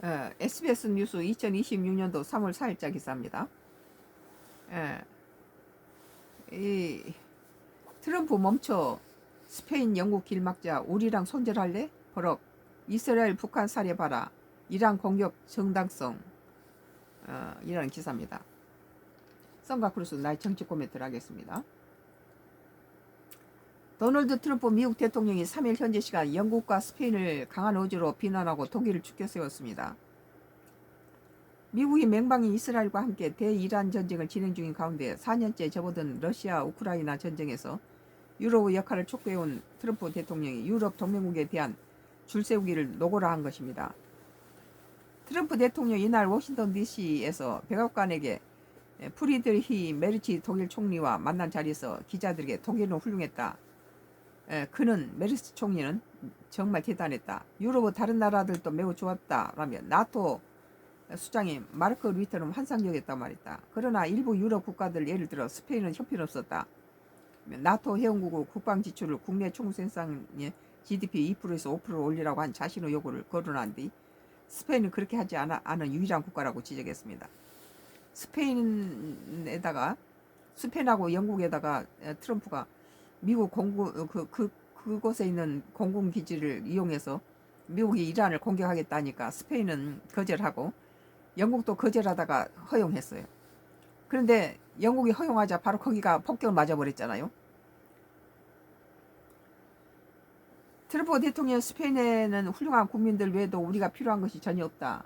SBS 뉴스 2026년도 3월 4일자 기사입니다. 예, 이 트럼프 멈춰. 스페인 영국 길막자 우리랑 손절할래? 버럭. 이스라엘 북한 사례 봐라. 이란 공격 정당성. 이라는 기사입니다. 썬가 크루스 나의 정치 코멘트를 하겠습니다. 도널드 트럼프 미국 대통령이 3일 현재 시간 영국과 스페인을 강한 어조로 비난하고 독일을 축켜 세웠습니다. 미국이 맹방인 이스라엘과 함께 대이란 전쟁을 진행 중인 가운데 4년째 접어든 러시아 우크라이나 전쟁에서 유럽의 역할을 촉구해온 트럼프 대통령이 유럽 동맹국에 대한 줄세우기를 노골화한 것입니다. 트럼프 대통령이 이날 워싱턴 DC에서 백악관에게 프리드리히 메르치 독일 총리와 만난 자리에서 기자들에게 독일은 훌륭했다. 그는 메르치 총리는 정말 대단했다. 유럽의 다른 나라들도 매우 좋았다. 라며 나토 수장인 마르크 루이터는 환상적이었다고 말했다. 그러나 일부 유럽 국가들 예를 들어 스페인은 형편없었다. 나토 회원국의 국방 지출을 국내 총생산의 GDP 2%에서 5%를 올리라고 한 자신의 요구를 거론한 뒤 스페인은 그렇게 하지 않은 유일한 국가라고 지적했습니다. 스페인하고 영국에다가 트럼프가 미국 그곳에 있는 공군 기지를 이용해서 미국이 이란을 공격하겠다니까 스페인은 거절하고 영국도 거절하다가 허용했어요. 그런데 영국이 허용하자 바로 거기가 폭격을 맞아버렸잖아요. 트럼프 대통령 스페인에는 훌륭한 국민들 외에도 우리가 필요한 것이 전혀 없다.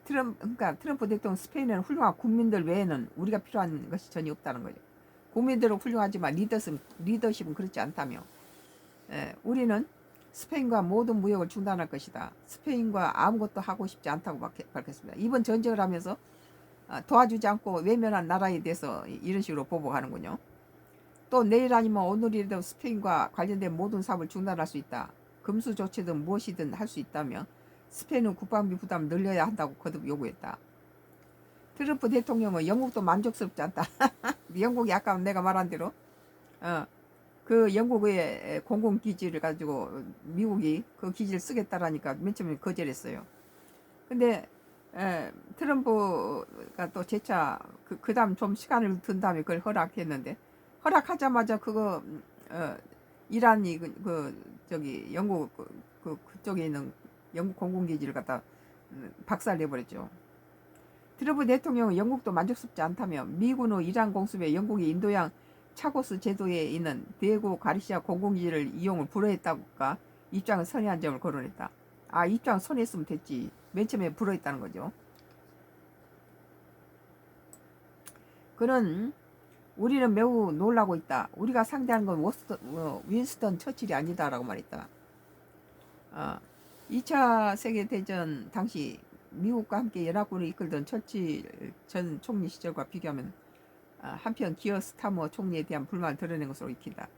그러니까 트럼프 대통령 스페인에는 훌륭한 국민들 외에는 우리가 필요한 것이 전혀 없다는 거죠. 국민들은 훌륭하지만 리더십은 그렇지 않다며. 우리는 스페인과 모든 무역을 중단할 것이다. 스페인과 아무것도 하고 싶지 않다고 밝혔습니다. 이번 전쟁을 하면서 도와주지 않고 외면한 나라에 대해서 이런 식으로 보복하는군요. 또 내일 아니면 오늘이라도 스페인과 관련된 모든 사업을 중단할 수 있다. 금수 조치든 무엇이든 할 수 있다며 스페인은 국방비 부담을 늘려야 한다고 거듭 요구했다. 트럼프 대통령은 영국도 만족스럽지 않다. 영국이 아까 내가 말한 대로 그 영국의 공군기지를 가지고 미국이 그 기지를 쓰겠다라니까 맨 처음에 거절했어요. 근데 트럼프가 또 재차 그 다음 좀 시간을 든 다음에 그걸 허락했는데 허락하자마자 그거 이란이 저기 영국 그쪽에 있는 영국 공군기지를 갖다 박살내버렸죠. 트럼프 대통령은 영국도 만족스럽지 않다며 미군의 이란 공습에 영국이 인도양 차고스 제도에 있는 대구 가리시아 공군기지를 이용을 불허했다가 입장을 선회한 점을 거론했다. 입장 선회했으면 됐지. 맨 처음에 불허했다는 거죠. 그는 우리는 매우 놀라고 있다. 우리가 상대하는 건 윈스턴 처칠이 아니다라고 말했다. 2차 세계대전 당시 미국과 함께 연합군을 이끌던 처칠 전 총리 시절과 비교하면 한편 기어 스타머 총리에 대한 불만을 드러낸 것으로 익힌다.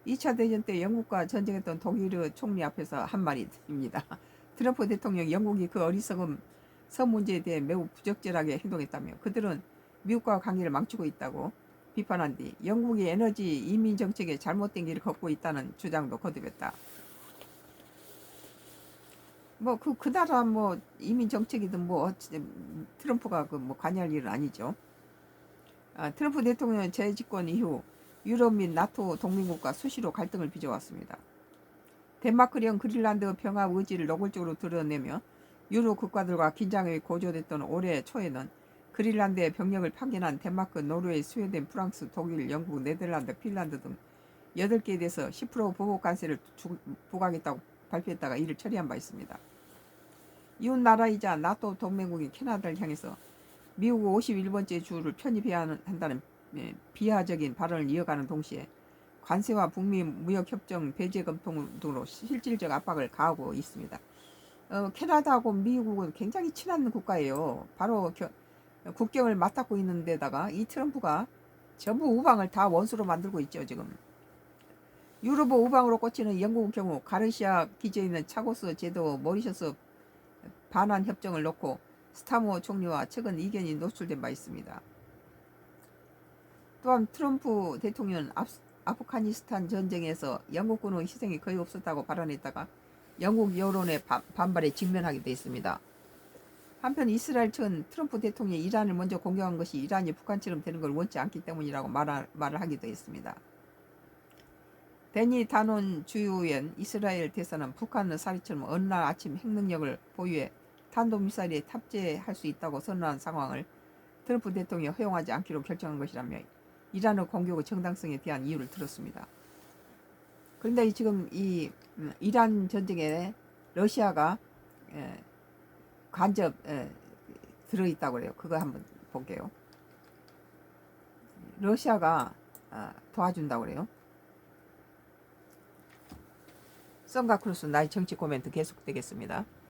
2차 대전 때 영국과 전쟁했던 독일의 총리 앞에서 한 말입니다. 트럼프 대통령 영국이 그 어리석은 성 문제에 대해 매우 부적절하게 행동했다며 그들은 미국과 관계를 망치고 있다고 비판한 뒤 영국이 에너지 이민 정책에 잘못된 길을 걷고 있다는 주장도 거듭했다. 그 나라 이민 정책이든 트럼프가 관여할 일은 아니죠. 트럼프 대통령은 재집권 이후 유럽 및 나토 동맹국과 수시로 갈등을 빚어왔습니다. 덴마크령 그린란드 평화 의지를 노골적으로 드러내며 유럽 국가들과 긴장이 고조됐던 올해 초에는 그린란드에 병력을 파견한 덴마크, 노르웨이, 스웨덴, 프랑스, 독일, 영국, 네덜란드, 핀란드 등 8개에 대해서 10% 보복 관세를 부과하겠다고 발표했다가 이를 처리한 바 있습니다. 이웃 나라이자 나토 동맹국인 캐나다를 향해서 미국 51번째 주를 편입해야 한다는 비하적인 발언을 이어가는 동시에 관세와 북미 무역협정 배제 검토 등으로 실질적 압박을 가하고 있습니다. 캐나다하고 미국은 굉장히 친한 국가예요. 바로 국경을 맞닿고 있는 데다가 이 트럼프가 전부 우방을 다 원수로 만들고 있죠. 지금 유럽 우방으로 꽂히는 영국의 경우 가르시아 기지에 있는 차고스 제도 모리셔스 반환 협정을 놓고 스타모 총리와 최근 이견이 노출된 바 있습니다. 또한 트럼프 대통령은 아프가니스탄 전쟁에서 영국군의 희생이 거의 없었다고 발언했다가 영국 여론의 반발에 직면하게 돼 있습니다. 한편 이스라엘 측은 트럼프 대통령이 이란을 먼저 공격한 것이 이란이 북한처럼 되는 걸 원치 않기 때문이라고 말을 하기도 했습니다. 데니 다논 주요위원 이스라엘 대사는 북한은 사리처럼 어느 날 아침 핵능력을 보유해 탄도미사일에 탑재할 수 있다고 선언한 상황을 트럼프 대통령이 허용하지 않기로 결정한 것이라며 이란의 공격의 정당성에 대한 이유를 들었습니다. 그런데 지금 이 이란 전쟁에 러시아가 간접 들어있다고 그래요. 그거 한번 볼게요. 러시아가 도와준다고 그래요. 썬가 크루스 나의 정치 코멘트 계속되겠습니다.